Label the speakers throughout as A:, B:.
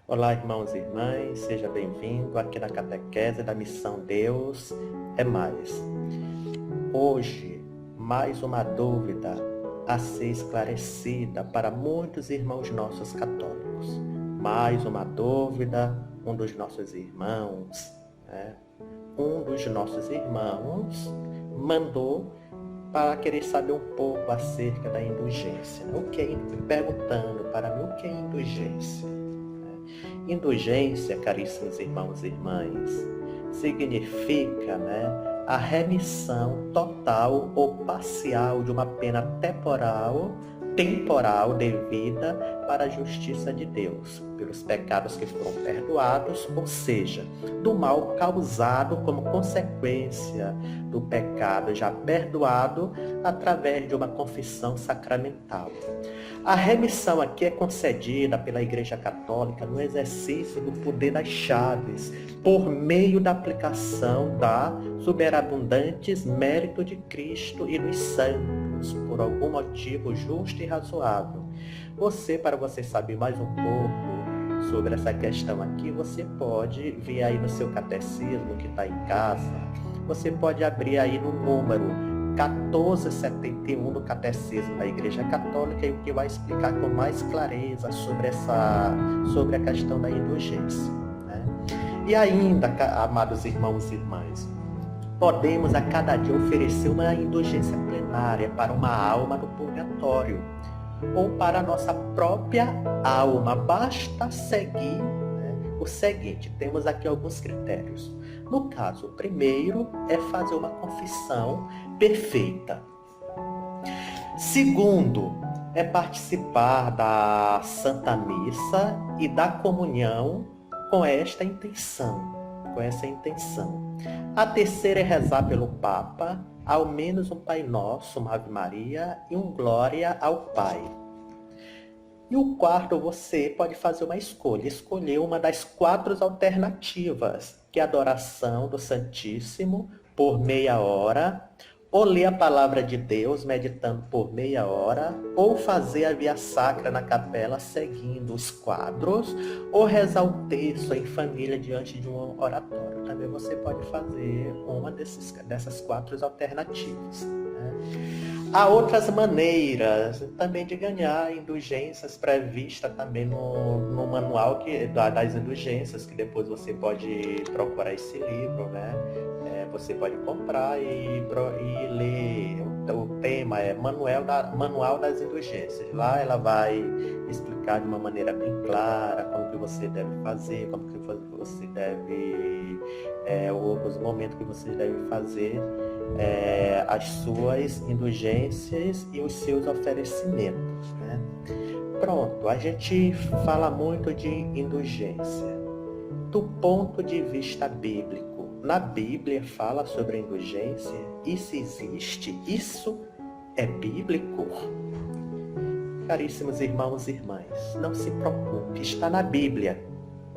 A: Olá, irmãos e irmãs, seja bem-vindo aqui na Catequese da Missão Deus é Mais. Hoje, mais uma dúvida a ser esclarecida para muitos irmãos nossos católicos. Mais uma dúvida, um dos nossos irmãos mandou para querer saber um pouco acerca da indulgência. Perguntando para mim o que é indulgência. Indulgência, caríssimos irmãos e irmãs, significa a remissão total ou parcial de uma pena temporal devida para a justiça de Deus, pelos pecados que foram perdoados, ou seja, do mal causado como consequência do pecado já perdoado através de uma confissão sacramental. A remissão aqui é concedida pela Igreja Católica no exercício do poder das chaves, por meio da aplicação da superabundantes mérito de Cristo e dos santos, por algum motivo justo e razoável. Para você saber mais um pouco sobre essa questão aqui, você pode vir aí no seu catecismo que está em casa, você pode abrir aí no número 1471 do Catecismo da Igreja Católica, e o que vai explicar com mais clareza sobre a questão da indulgência. E ainda, amados irmãos e irmãs, podemos a cada dia oferecer uma indulgência plenária para uma alma do purgatório, ou para a nossa própria alma. Basta seguir o seguinte: temos aqui alguns critérios. No caso, o primeiro é fazer uma confissão perfeita. Segundo, é participar da Santa Missa e da comunhão com essa intenção. A terceira é rezar pelo Papa, ao menos um Pai Nosso, uma Ave Maria e um Glória ao Pai. E o quarto, você pode fazer uma escolha, escolher uma das 4 alternativas, que é a adoração do Santíssimo por meia hora, ou ler a palavra de Deus meditando por meia hora, ou fazer a via sacra na capela seguindo os quadros, ou rezar o texto em família diante de um oratório. Também você pode fazer uma dessas 4 alternativas. Há outras maneiras também de ganhar indulgências previstas também no manual das indulgências, que depois você pode procurar esse livro, você pode comprar e ler. O tema é Manual das Indulgências. Lá ela vai explicar de uma maneira bem clara como que você deve fazer, como que você deve, os momentos que você deve fazer as suas indulgências e os seus oferecimentos. Pronto, a gente fala muito de indulgência do ponto de vista bíblico. Na Bíblia fala sobre a indulgência? Isso existe? Isso é bíblico? Caríssimos irmãos e irmãs, não se preocupe, está na Bíblia.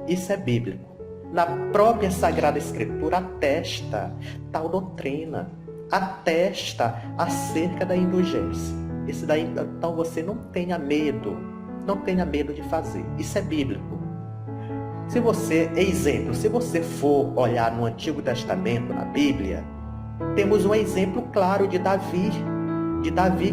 A: Isso é bíblico. Na própria Sagrada Escritura atesta tal doutrina, atesta acerca da indulgência. Então você não tenha medo de fazer. Isso é bíblico. Se você for olhar no Antigo Testamento, na Bíblia, temos um exemplo claro de Davi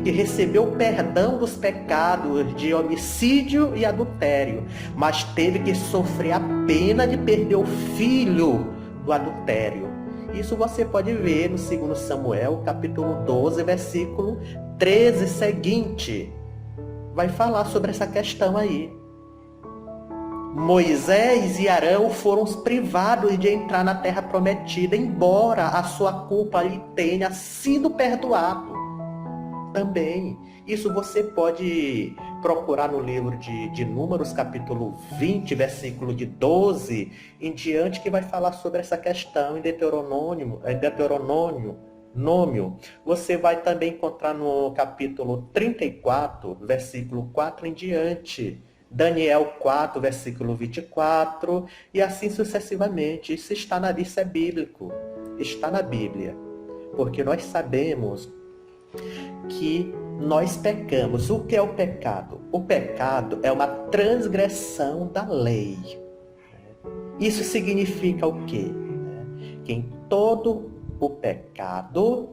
A: que recebeu o perdão dos pecados de homicídio e adultério, mas teve que sofrer a pena de perder o filho do adultério. Isso você pode ver no 2 Samuel, capítulo 12, versículo 13 seguinte. Vai falar sobre essa questão aí. Moisés e Arão foram privados de entrar na terra prometida, embora a sua culpa lhe tenha sido perdoado. Também, isso você pode procurar no livro de Números, capítulo 20, versículo de 12 em diante, que vai falar sobre essa questão. Em Deuteronômio, você vai também encontrar no capítulo 34, versículo 4 em diante. Daniel 4, versículo 24, e assim sucessivamente. Isso é bíblico, está na Bíblia, porque nós sabemos que nós pecamos. O que é o pecado? O pecado é uma transgressão da lei. Isso significa o quê? Que em todo o pecado,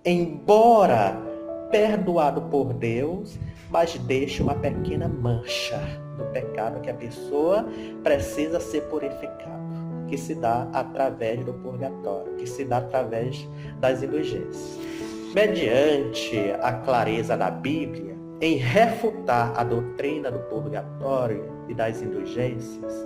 A: embora perdoado por Deus, mas deixa uma pequena mancha do pecado que a pessoa precisa ser purificada, que se dá através do purgatório, que se dá através das indulgências. Mediante a clareza da Bíblia, em refutar a doutrina do purgatório e das indulgências,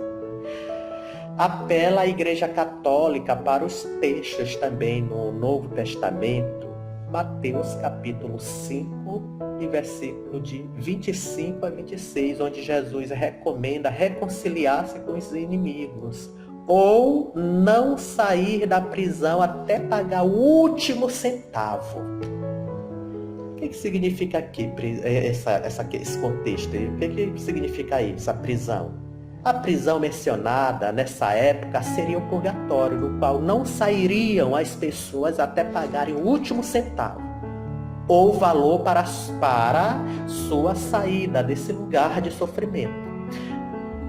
A: apela a Igreja Católica para os textos também no Novo Testamento, Mateus capítulo 5 e versículo de 25 a 26, onde Jesus recomenda reconciliar-se com os inimigos, ou não sair da prisão até pagar o último centavo. O que significa aqui esse contexto? O que significa isso, a prisão? A prisão mencionada nessa época seria o purgatório, do qual não sairiam as pessoas até pagarem o último centavo, ou valor para sua saída desse lugar de sofrimento.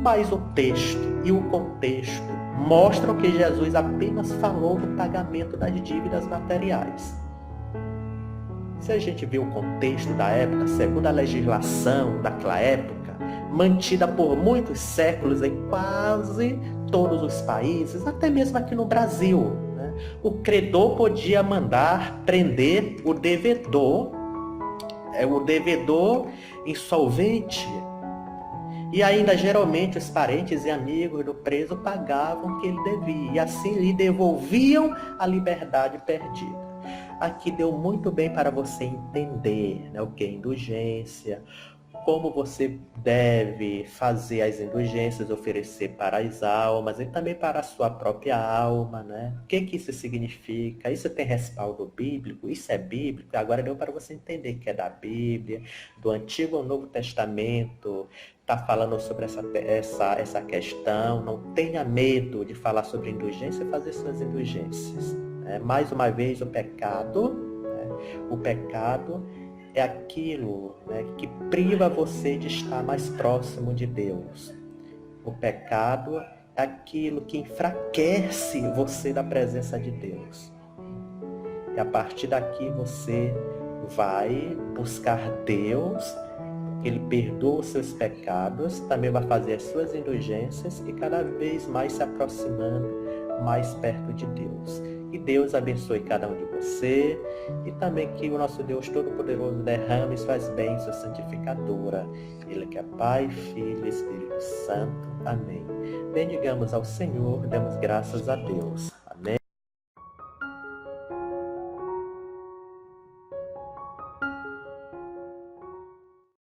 A: Mas o texto e o contexto mostram que Jesus apenas falou do pagamento das dívidas materiais. Se a gente vê o contexto da época, segundo a legislação daquela época, mantida por muitos séculos em quase todos os países, até mesmo aqui no Brasil, o credor podia mandar prender o devedor insolvente, e ainda geralmente os parentes e amigos do preso pagavam o que ele devia, e assim lhe devolviam a liberdade perdida. Aqui deu muito bem para você entender o que é indulgência, como você deve fazer as indulgências, oferecer para as almas e também para a sua própria alma, O que isso significa? Isso tem respaldo bíblico? Isso é bíblico? Agora deu para você entender que é da Bíblia, do Antigo ao Novo Testamento, está falando sobre essa questão. Não tenha medo de falar sobre indulgência e fazer suas indulgências. Mais uma vez, o pecado é aquilo que priva você de estar mais próximo de Deus. O pecado é aquilo que enfraquece você da presença de Deus. E a partir daqui você vai buscar Deus, Ele perdoa os seus pecados, também vai fazer as suas indulgências e cada vez mais se aproximando mais perto de Deus. Que Deus abençoe cada um de você e também que o nosso Deus Todo-Poderoso derrame suas bênçãos santificadora. Ele que é Pai, Filho e Espírito Santo. Amém. Bendigamos ao Senhor, demos graças a Deus.